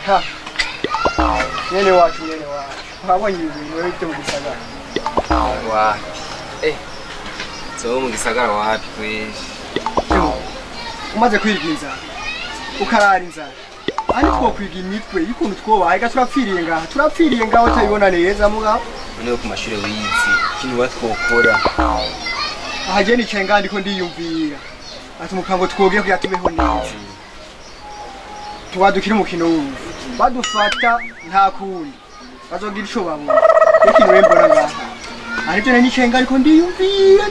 ha nyene wacu urabonye ibintu wewe byo mu gisagara wa so mu gisagara wapi umaze kwigiza ukarara inzara ari two kwiga imitwe y'ukuntu twobaye turapfiriye ngaho tayibona neza mugabo niyo ku mashuri wizi kintu batwokora aha je nicaye ngandi ko ndiyumvira ati mukango twogiye kuya tubeho neza tuwadukira umukino w'ubu badufata nta kundi bazogira ico babona ikintu wembora ngaha aribyo nicaye ngandi ko ndiyumvira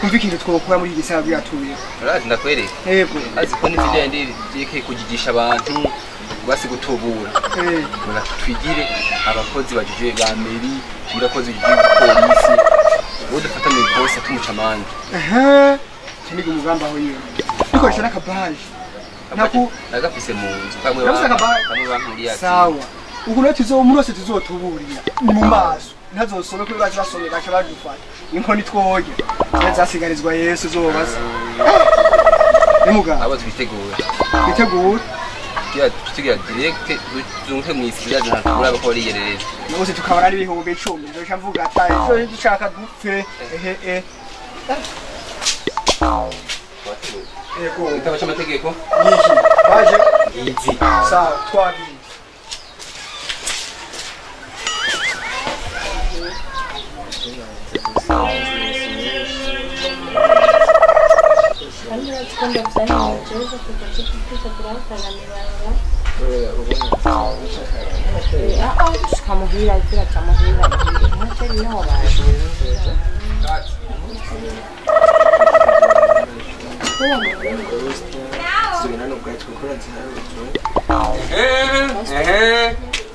kumva ikintu twokora muri gisagara byatuye urazi ndakwereka yego azi ko n'izindi ndi yeke kujigisha abantu basi gutubura mura twigire abakozi bajije ba meri turakoze polisi udafata mu polisi tumuca amande kiniga umugamba aho yiwe dukoresha n'akabaje nagafise mu nzu kamwe ba sawa ubu rero tuzomurose tuzotuburira ni mu maso ntazosome ko baje basome baje badufata inkoni twoge zasigarizwa Yesu zobaza nimuga abo twitegura tugira direct zunke mu isi byaje ntabura ko ari yerereza nose tukabara ari ibihumbi 10 ndoca mvuga ati cyo dushaka dupfe ego itaba cy'amategeko yiki baje izi sawa twabi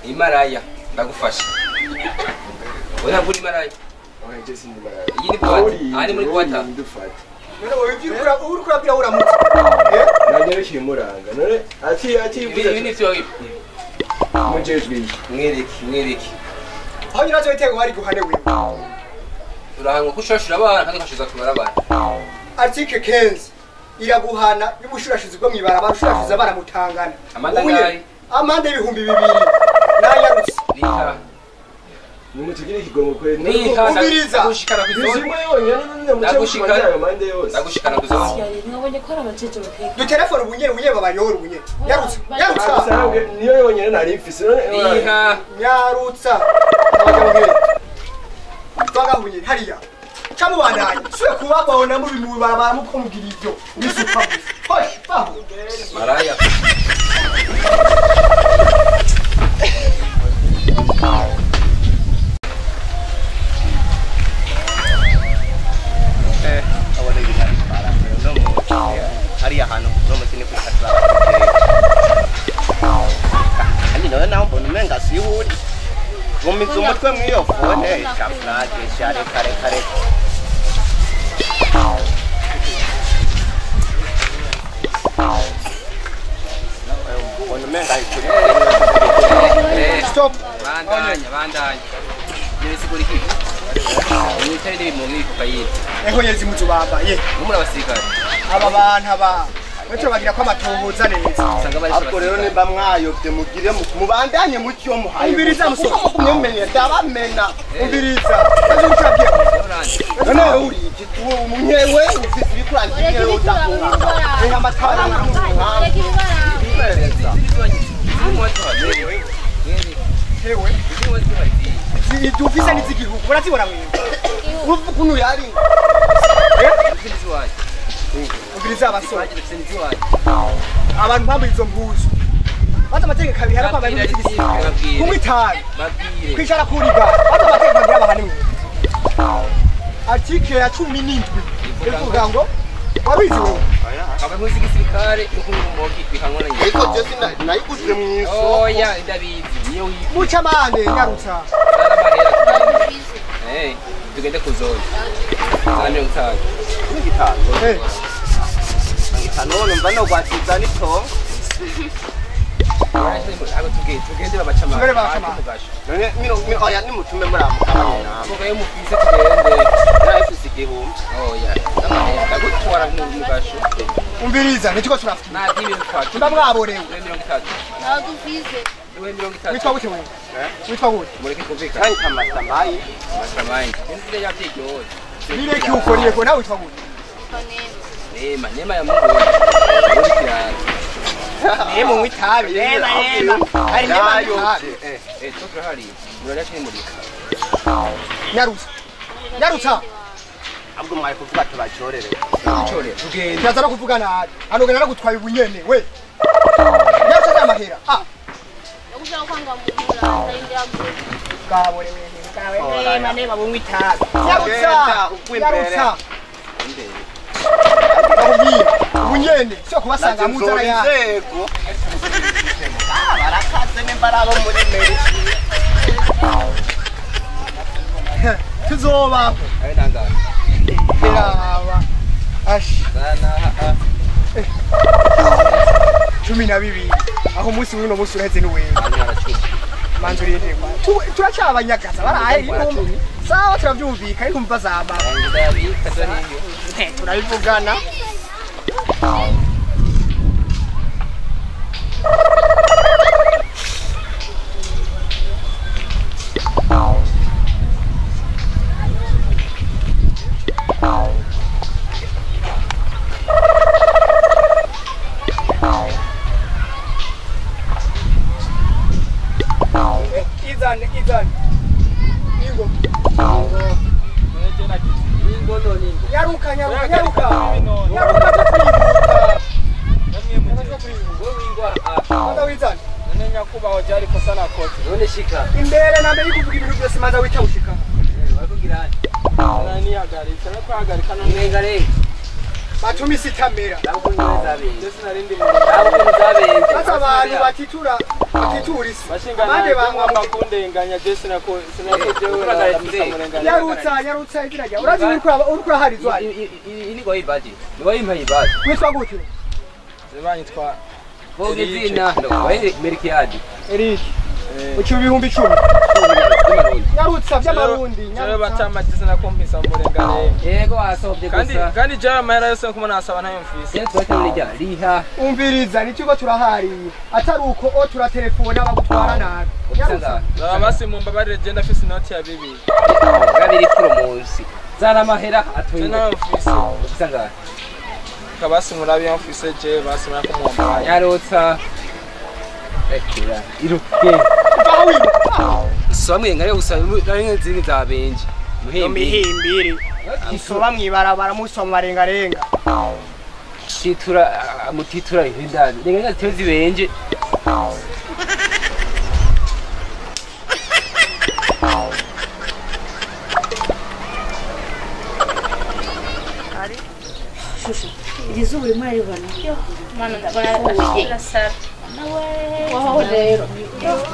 Imaraya ndagufasha oya buri maraya iyi ni kwata ari muri kwata none wowe byukura uri kurabira uramutse nagere kimuranga none ati ibi ni byo mujejwe mwereke aho nyirazo bitego hari guhane wewe urahanga kushashira abana kandi kashiza kubara abana article 15 iraguhana y'ubushurashizi bwo mwibaraba ushurashiza abana mutangana amande ibihumbi 2 nayarutse niha nimutugire ikigongo kwe ubiriza gushikana kuzone bizimwe yonyene ndagushikana amande yose ndagushikana kuzone nkabonye ko arabaceje bakeke du telefone ubunye babayora ubunye yarutse niyo yonyene nari mfise niha yarutsa abagabo twagahunye hariya Kamu bandanye suye kubabona muri mu barabara muko mugira ivyo bisupa hosh baho maraya abone gitari para no hariya hano no mutini kwikatwa ani no naho mbona umenga sihuri gumiza umutwe mwiyo fone chaflage share kare stop bandanya nese kuri kipi ni tayide mu ngiko kayite eho yezi muzubamba ye numura abasirikare aba bantu aba wetro bagira ko amatohoza neza ako rero nimba mwayobye mugire mubandanye mucyo muhaye umbiriza musoko kumyemenye ndabamena umbiriza kaje ucabye none uri umunyewe ufite ibikurangiye utakunga nka matara hewe dufise n'izigihugu murazibona mwe ukuntu yari ubiriza abasore abantu mpamvu izo mpuzu baza amategeko kabiri harako abantu b'igisiga kumwe itabi kwicara kuriga baza amategeko kabiri abahani article ya 17 ivuga ngo wabizi wewe abantu b'igisilikare no kumwoki kwihanwa na ariko je nayiguze mu iso oya ndabizi niyo muca mane nyarutsa tugende kuzona zamye ngitaka n'igitano none mba no gwatiza nito tugende babacama none oya nimutume muramukabana muga yo mufise tugende nafise igihumbi oya namahera gutwara mu mugasho Umviriza nitiko turafite. Nta kibi twatu. Mba mwaborewe. 30. Nadufize. 30. Witwa gute wewe? Witwa gute? Mureke kumvika. Kandi kamasambayi. Mastermind. Nzi ya byigoye. Bireke ukoriye ko nawe witwa gute? Nema ya Mungu. Nemo mwitabi. Nema. Ari nema mwitabi. Tokra hari. Murare cyane muri. Nyarutsa. Abwo mwaye kuvuga tubachorere. Chore. Tugende. Ndaza no kuvuga nabi. Anogana nagutwaye ubunyene we. Nyarutsa amahera. Ushaka kwanga mumura ndindira gute. Kabore we. Nema mwitabi. Nyarutsa. Ubunyene sio kubasanga muzara ya. Barakaze n'imbaraga muri meri. Tuzoba. Ari nanga. Biraba. Ashi. Sana. 12. Aho musi wino musi uraheze ni wewe. Manzo rinde kwa. Turacyabanyagaza barahe intumwa. Sawa turavyumvika ariko mva zaba. Turabivugana. Izan. Ingo. Yaruka. Manda wizan. Nenya kuba wajari kosana kote. None shika. Imbere nambe yikuvuga ibintu byose manda wita ushika. Bakugirani. Nani agari. Sana kwa agari kana Ngengare. Batumi sitamera. Ndetse narindi mu. Basa abantu batiturisi. Bashinga nande bamwamba kundenganya Jesse nako jewe. Yarutsa izirajya. Urazi urikura harizwa. Ini go ibaje. Ni impa ibaje. Witwa gute? Zibanyitwa Boge zina no waende Merkiadi. Eric. Ucu 1010. Yarutsa by'amarundi. Jewe batama Jesse nako mpisa murengane. Yego asobye gusa. Kandi jewe amahera yose kumana asaba ntayo mfise. Yego twete muri riha. Umviriza nitiko turahari. Atari uko o turatelefona bagutwara nabi. Yarutsa. Basi mumbabarire je ndafise inoti ya 2. Kabiri promosi. Zara amahera atuye. Ntayo mfise. Usanga. Kabasi murabi mfise je basi murakumwamba. Yarutsa. Ekira. Iruke. Bawi. Somwe ngare usanga nzingi za benji. Muhimbiri. Isoba mwibarabara musoma marengarenga. Mutitura ibindani. Nenga tezi benje. Ari. Izuba rimwe ribona. Yo, mana ndabona sara. Nawe. Waho rero.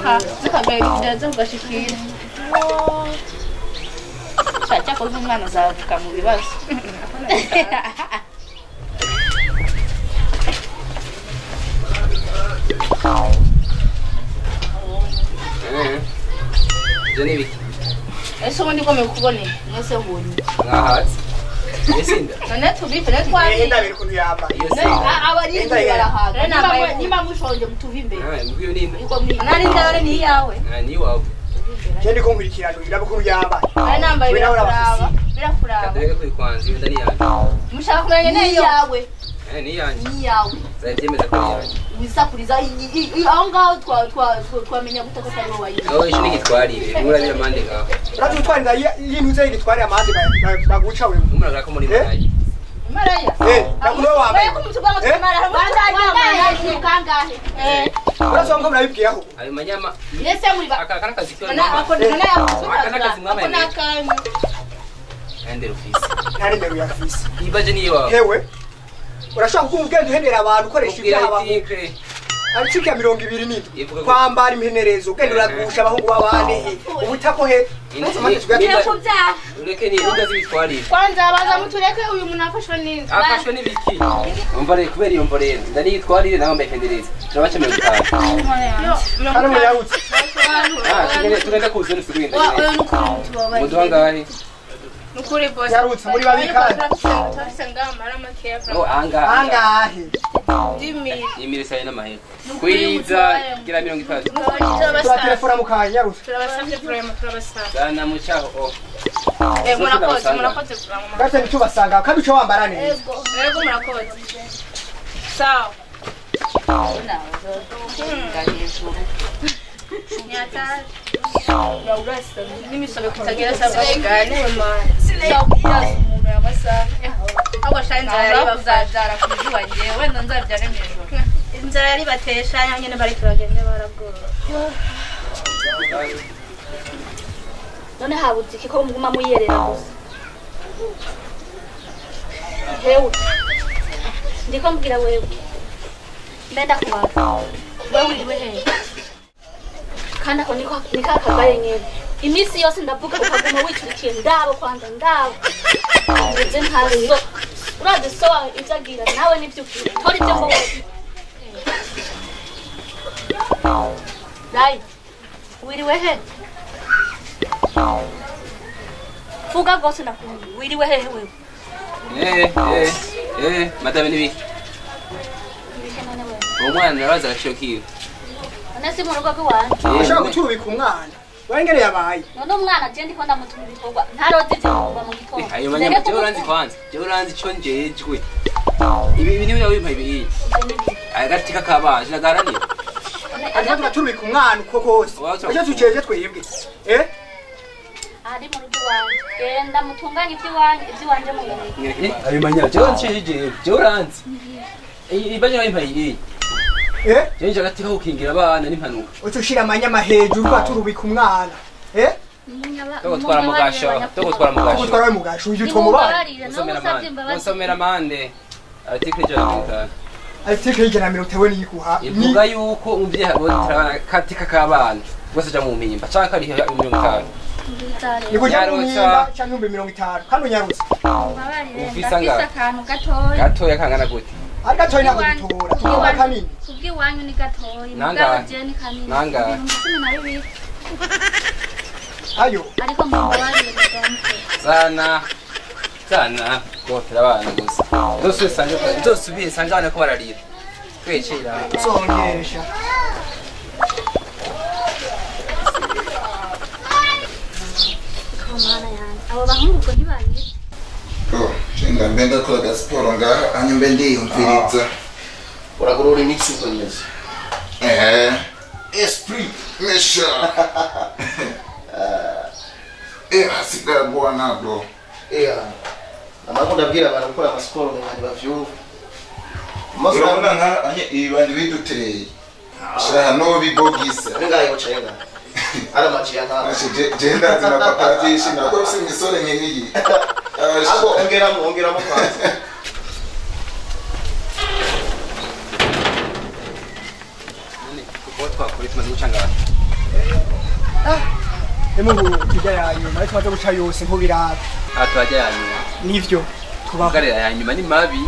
Ha, zikagaye bidaza ugashikira. Chacha ko umwana zavuka mu bibazo. Jeni biki. Eso ndi ko mekubone. Nese mbonye. Ngahatsi. Yesinda. None tubife netwari. Enda biri kuntu yamba. Abari barahaga. Nyima mushonje mutuvimbe. Mbuyo ninde? Iko mwi. Nari ndare ni yawe. Ni wawe. Kendi ko nkurikirano iraba kuntu yamba. Ari nambaye birakuraba. Kadrega kuri kwanzi ndani yanjye. Mushaka kumenya ni yawe. Ni yanjye. Ni yawe. Zabyemeza ko yanjye. Wisakuriza aho ngaho twamenya gute ko atari wowe. Wowe shini gitwarire. Murabira mande ngaho. Urazi utwanda y'intu ze gitware amazi baguca wewe. Umuraga ko muri marayi. Maraya. Nakuno wambaye. Ko mutugwa mara. Bandaje kangahe. Urazi wangu mnabibwiraho. Ayo manyama. Nese muri ba. Akakana kazi kyo. Akona kanyu. Ende office. Ntari mbere ya office. Ibaje ni yawe. Hewe. Urashaka kumugenda uhendera abantu ukoresha ibyaba. Ari cyo 220 kwambara impenerezo ugenda uragusha abahungu babane ubutako he. Ureke ni inda zibitwarira. Kwanza baza mutureke uyu muntu afashwe n'inzu. Afashwe n'ibiki? Umbare kubera iyo mborera. Ndani yitwarire nawe mbekendereza. Turabaca 50. Hano muyahutse. Tugenda kuza n'usubinde. Oyo n'ukuntu tubabaye. Muduhangahe. Nukuri boss. Yarutse muri babikana. Turasanga mara makeya. Oh Angahe. Imire sai n'amahera. Kwiza gira 30. Turatelefona mukanya yarutse. Turabasabye prime turabasaba. Dana mucaho. Murakoze kurangwa. Gase nicubasanga kandi uco wambara neza. Yego murakoze. Sawa. Nyata. Ya urasa nimisobe kutagira sabagane man. Sawa umuntu yabasa. Abo shanza yari bavazara kujuwa ngewe ndo nzabyane mwijoro. Inzara yari batesha nyine bari turagende baragora. None habuze iki ko muguma muyerera gusa. Hewe. Ndiko mbwira wewe. Ndenda kubaza. Wewe uriwe he? Kandi ako niko nikakagaye nyene. Imisi yose ndavuga ukaguma wicurikiye ndabo kwanza ndabo. Ndetse ntazo. Uraje so izagira nawe nivyo ukuri. Tori byo ngo. Dai. Wiriwe he? Fuga gose nakundi. Wiriwe he wewe? Madame nibi. Umwana naraza gashokiwe. Nasi mu rugo rwanje. Ushaka guturubika umwana. Wengere yabaye. None umwana je ndiko ndamutuma ibikorwa. Ntaroze ivyo kuva mu gitondo. Ayo manya je uranzi kwanza. Je uranzi cyo njejwe. Ibi niwe wimpa ibi. Agatika kabaje nagaranira. Ariko tugaturubika umwana uko kose. Icyo tuceje twebwe. Ari mu rugo rwanje. Genda mutunganye ivy'iwanje mu biro. Ayo manya je uranzi je uranzi. Ibanye wimpa ibi. Jenje agatika ukingira abana n'impanuka. Utushira amanyama hejuru baturubika umwana. Tugutwara mugasho. Tugutwara mugasho uyu twomuba. Musomera mande. Article jana. Article ijana mirotewe nikuha. Ivuga yuko umuvyeyi abona katika kabana. Bwose ja mu mpimba canka ari 50. Nikujya mu mpimba canka 50. Hano nyarutse. Ufise akantu gatoya kangana gute? Ariko toyi nako gutora. Tuba kanini. Kubwi wanyu ni gatoyi. Nanga. Jeni kanini. Nanga. Ayo. Ariko mubari Sana. Gotera abana gusa. Dosubire sanjana ko bararira. Twecera. Songesha. Komana yani. Abo bahungu ko ntibanye. Chinga mbenga kola siporo ngaha anyumbe ndiyumviriza uragorora imitsi konyeze esprit mesha hasigara bwana bro amakunda abwira abantu gukora amasiporo ngo bavyumve urabona nka anye ibandi biduteye shira no bibogisa ngayo chenga ara machiya nka jenda zina papati shina ko simisore nyenyi Ako ongeramo kwanza. Nani kubotwa kuri tumaze gucanga. Emungu tujya yanyuma ariko baje guca yose nko biraba. Atwajya yanyuma. Nivyo tubagarira yanyuma ni mabi.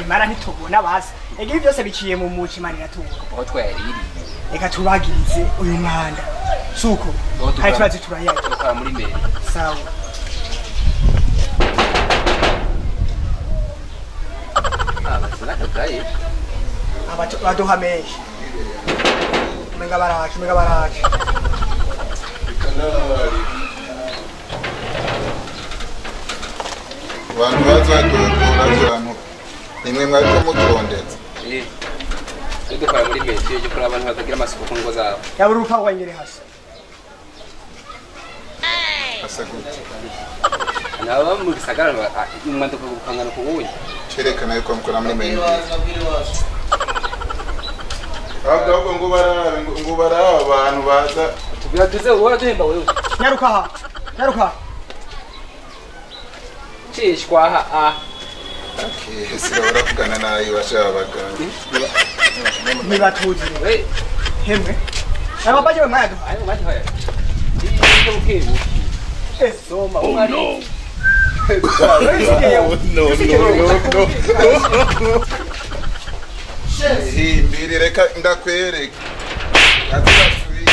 Mara ntitubona bazi. Ege byose biciye mu mucimanira tuba. Aho twayariri. Reka tubagirize uyu mwanda. Suko. Hari turazi turayaya. Tukora muri mbere. Sawa. Nakagaye. Baduha menshi. Umenga baraje. Abantu bazadukura abantu nimwe mwaje mutondetse. Dukora muri mbere cyo gukora abantu batagira amasuku ku ngo zabo. Yaburuka wanyere hasi. Asagute. Naba mu gisagara umwanda ko gukangana ku wuye. Cherekana yuko mukora muri mbere. Ahubwo ngo bara abantu baza tubira tuze uwa duhemba wewe. Nyaruka. Cishwa ha. Okay, sira baravugana nayo bashabaga. Nibatuzi. Hemwe. Aba baje bamaya. Ayo baje haya. Ndi ukebu. Soma umari. No. Mbiri reka ndakwereka. Atasubiye.